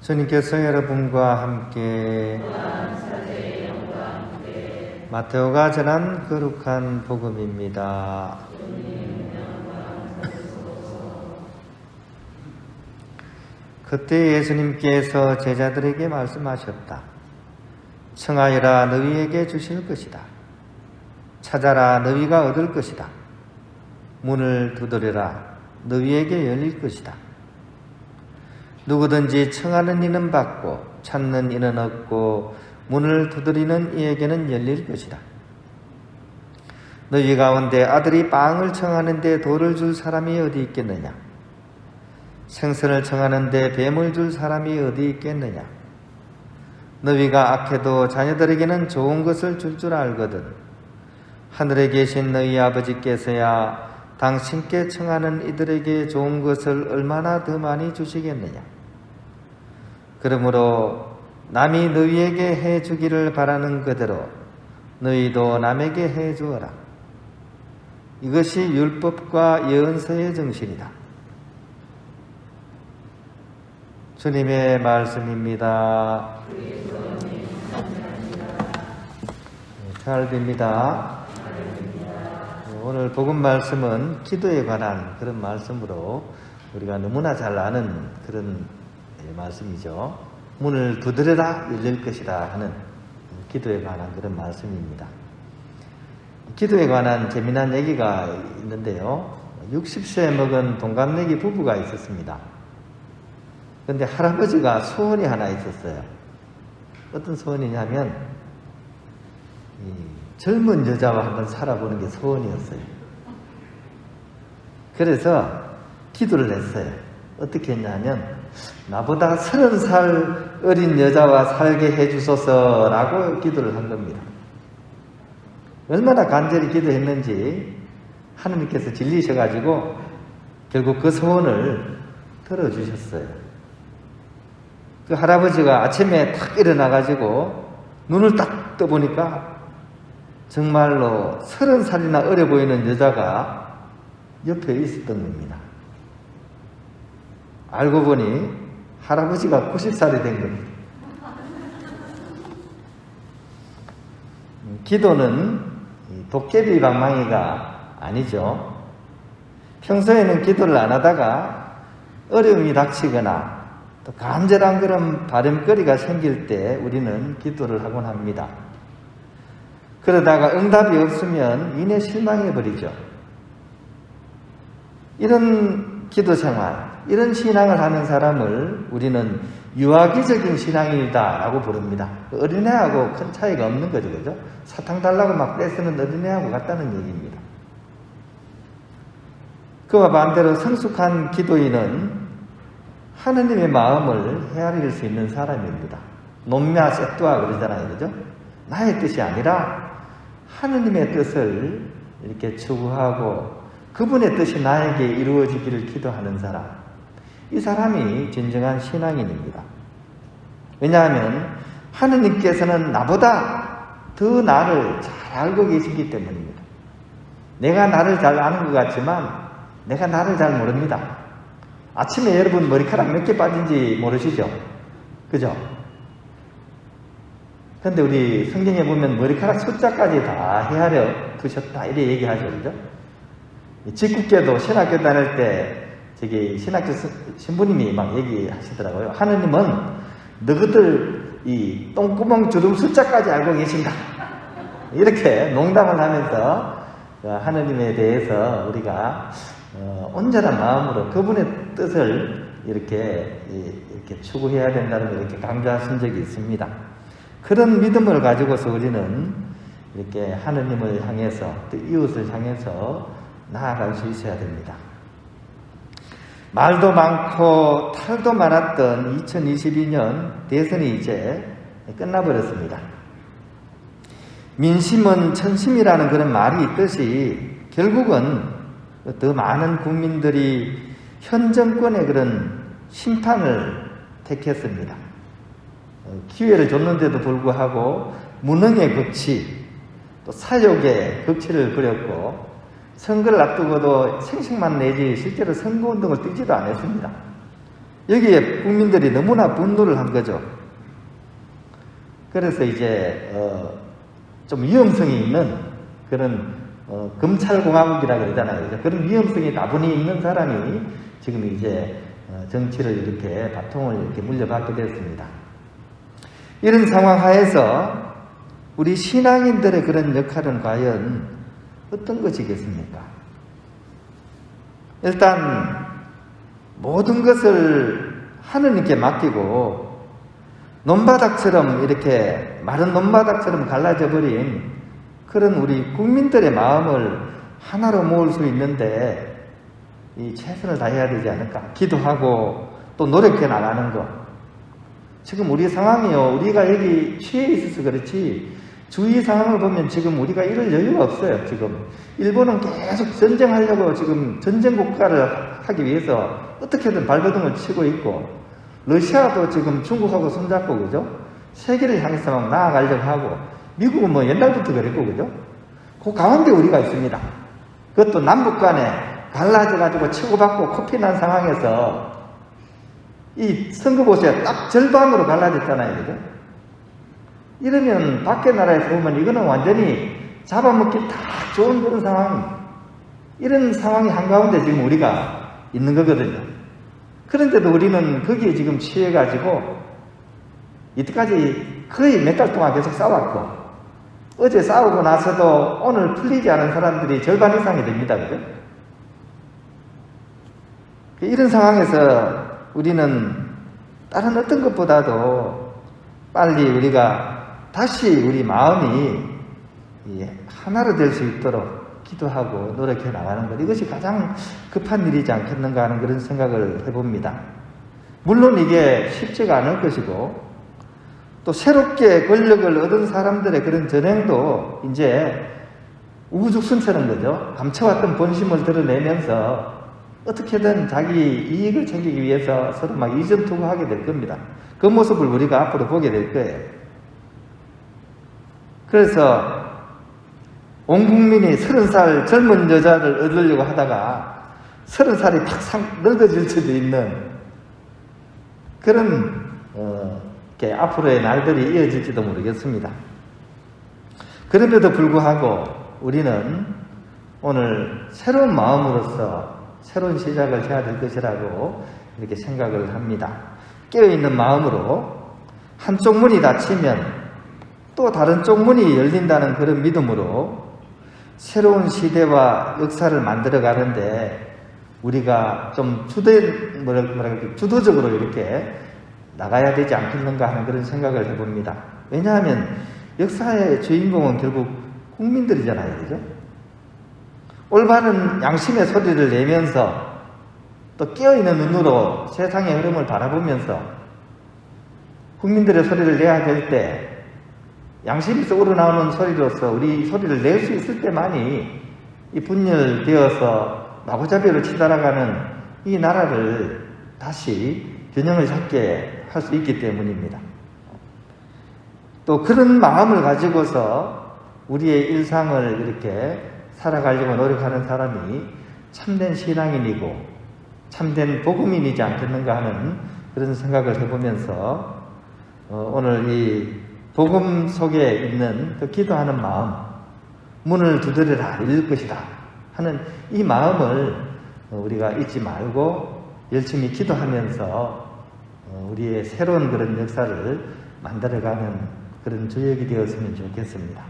주님께서 여러분과 함께 마테오가 전한 거룩한 복음입니다. 그때 예수님께서 제자들에게 말씀하셨다. 청하여라 너희에게 주실 것이다. 찾아라 너희가 얻을 것이다. 문을 두드려라 너희에게 열릴 것이다. 누구든지 청하는 이는 받고 찾는 이는 얻고 문을 두드리는 이에게는 열릴 것이다. 너희 가운데 아들이 빵을 청하는데 돌을 줄 사람이 어디 있겠느냐? 생선을 청하는데 뱀을 줄 사람이 어디 있겠느냐? 너희가 악해도 자녀들에게는 좋은 것을 줄 알거든. 하늘에 계신 너희 아버지께서야 당신께 청하는 이들에게 좋은 것을 얼마나 더 많이 주시겠느냐? 그러므로 남이 너희에게 해주기를 바라는 그대로 너희도 남에게 해주어라. 이것이 율법과 예언서의 정신이다. 주님의 말씀입니다. 잘 됩니다. 오늘 복음 말씀은 기도에 관한 그런 말씀으로 우리가 너무나 잘 아는 그런 말씀이죠. 문을 두드려라 열릴 것이다 하는 기도에 관한 그런 말씀입니다. 기도에 관한 재미난 얘기가 있는데요. 60세 먹은 동갑내기 부부가 있었습니다. 그런데 할아버지가 소원이 하나 있었어요. 어떤 소원이냐면 젊은 여자와 한번 살아보는 게 소원이었어요. 그래서 기도를 했어요. 어떻게 했냐면 나보다 30살 어린 여자와 살게 해주소서라고 기도를 한 겁니다. 얼마나 간절히 기도했는지 하느님께서 질리셔가지고 결국 그 소원을 들어주셨어요. 그 할아버지가 아침에 탁 일어나가지고 눈을 딱 떠보니까 정말로 30살이나 어려 보이는 여자가 옆에 있었던 겁니다. 알고 보니 할아버지가 90살이 된 겁니다. 기도는 도깨비 방망이가 아니죠. 평소에는 기도를 안 하다가 어려움이 닥치거나 또 간절한 그런 바람거리가 생길 때 우리는 기도를 하곤 합니다. 그러다가 응답이 없으면 이내 실망해버리죠. 이런 기도 생활, 이런 신앙을 하는 사람을 우리는 유아기적인 신앙이다라고 부릅니다. 어린애하고 큰 차이가 없는 거죠, 그죠? 사탕 달라고 막 떼쓰는 어린애하고 같다는 얘기입니다. 그와 반대로 성숙한 기도인은 하느님의 마음을 헤아릴 수 있는 사람입니다. 논미아 세뚜아 그러잖아요, 그죠? 나의 뜻이 아니라 하느님의 뜻을 이렇게 추구하고 그분의 뜻이 나에게 이루어지기를 기도하는 사람. 이 사람이 진정한 신앙인입니다. 왜냐하면 하느님께서는 나보다 더 나를 잘 알고 계시기 때문입니다. 내가 나를 잘 아는 것 같지만 내가 나를 잘 모릅니다. 아침에 여러분 머리카락 몇 개 빠진지 모르시죠? 그죠? 근데 우리 성경에 보면 머리카락 숫자까지 다 헤아려 두셨다 이렇게 얘기하죠, 그죠? 직국계도 신학교 다닐 때 저기 신학교 신부님이 막 얘기하시더라고요. 하느님은 너희들 이 똥구멍 주름 숫자까지 알고 계신다. 이렇게 농담을 하면서 하느님에 대해서 우리가 온전한 마음으로 그분의 뜻을 이렇게 추구해야 된다는 걸 이렇게 강조하신 적이 있습니다. 그런 믿음을 가지고서 우리는 이렇게 하느님을 향해서 또 이웃을 향해서 나아갈 수 있어야 됩니다. 말도 많고 탈도 많았던 2022년 대선이 이제 끝나버렸습니다. 민심은 천심이라는 그런 말이 있듯이 결국은 더 많은 국민들이 현 정권의 그런 심판을 택했습니다. 기회를 줬는데도 불구하고 무능의 극치, 또 사욕의 극치를 부렸고 선거를 앞두고도 생색만 내지 실제로 선거운동을 뛰지도 않았습니다. 여기에 국민들이 너무나 분노를 한 거죠. 그래서 이제 좀 위험성이 있는 그런 검찰공화국이라 그러잖아요. 그런 위험성이 다분히 있는 사람이 지금 이제 정치를 이렇게 바통을 이렇게 물려받게 되었습니다. 이런 상황 하에서 우리 신앙인들의 그런 역할은 과연 어떤 것이겠습니까? 일단 모든 것을 하느님께 맡기고 논바닥처럼 이렇게 마른 논바닥처럼 갈라져 버린 그런 우리 국민들의 마음을 하나로 모을 수 있는데 이 최선을 다해야 되지 않을까? 기도하고 또 노력해 나가는 거. 지금 우리 상황이요, 우리가 여기 취해 있어서 그렇지 주위 상황을 보면 지금 우리가 이럴 여유가 없어요. 지금 일본은 계속 전쟁하려고 지금 전쟁 국가를 하기 위해서 어떻게든 발버둥을 치고 있고, 러시아도 지금 중국하고 손잡고 그죠? 세계를 향해서 막 나아가려고 하고, 미국은 뭐 옛날부터 그랬고 그죠? 그 가운데 우리가 있습니다. 그것도 남북 간에 갈라져가지고 치고받고 코피난 상황에서 이 선거 보세요. 딱 절반으로 갈라졌잖아요. 그죠? 이러면 밖에 나라에서 보면 이거는 완전히 잡아먹기 다 좋은 그런 상황, 이런 상황이 한가운데 지금 우리가 있는 거거든요. 그런데도 우리는 거기에 지금 취해가지고 이때까지 거의 몇 달 동안 계속 싸웠고, 어제 싸우고 나서도 오늘 풀리지 않은 사람들이 절반 이상이 됩니다. 그죠? 이런 상황에서 우리는 다른 어떤 것보다도 빨리 우리가 다시 우리 마음이 하나로 될 수 있도록 기도하고 노력해 나가는 것, 이것이 가장 급한 일이지 않겠는가 하는 그런 생각을 해봅니다. 물론 이게 쉽지가 않을 것이고, 또 새롭게 권력을 얻은 사람들의 그런 전행도 이제 우후죽순처럼 거죠. 감춰왔던 본심을 드러내면서 어떻게든 자기 이익을 챙기기 위해서 서로 막 이전투구하게 될 겁니다. 그 모습을 우리가 앞으로 보게 될 거예요. 그래서 온 국민이 30살 젊은 여자를 얻으려고 하다가 30살이 팍 늙어질 수도 있는 그런 앞으로의 날들이 이어질지도 모르겠습니다. 그럼에도 불구하고 우리는 오늘 새로운 마음으로서 새로운 시작을 해야 될 것이라고 이렇게 생각을 합니다. 깨어있는 마음으로 한쪽 문이 닫히면 또 다른 쪽 문이 열린다는 그런 믿음으로 새로운 시대와 역사를 만들어 가는데 우리가 좀 주도적으로 이렇게 나가야 되지 않겠는가 하는 그런 생각을 해봅니다. 왜냐하면 역사의 주인공은 결국 국민들이잖아요. 그죠? 올바른 양심의 소리를 내면서 또 깨어있는 눈으로 세상의 흐름을 바라보면서 국민들의 소리를 내야 될 때 양심에서 우러나오는 소리로서 우리 소리를 낼 수 있을 때만이 이 분열되어서 마구잡이로 치달아가는 이 나라를 다시 균형을 잡게 할 수 있기 때문입니다. 또 그런 마음을 가지고서 우리의 일상을 이렇게 살아가려고 노력하는 사람이 참된 신앙인이고 참된 복음인이지 않겠는가 하는 그런 생각을 해보면서 오늘 이 복음 속에 있는 그 기도하는 마음, 문을 두드려라 열릴 것이다 하는 이 마음을 우리가 잊지 말고 열심히 기도하면서 우리의 새로운 그런 역사를 만들어가는 그런 주역이 되었으면 좋겠습니다.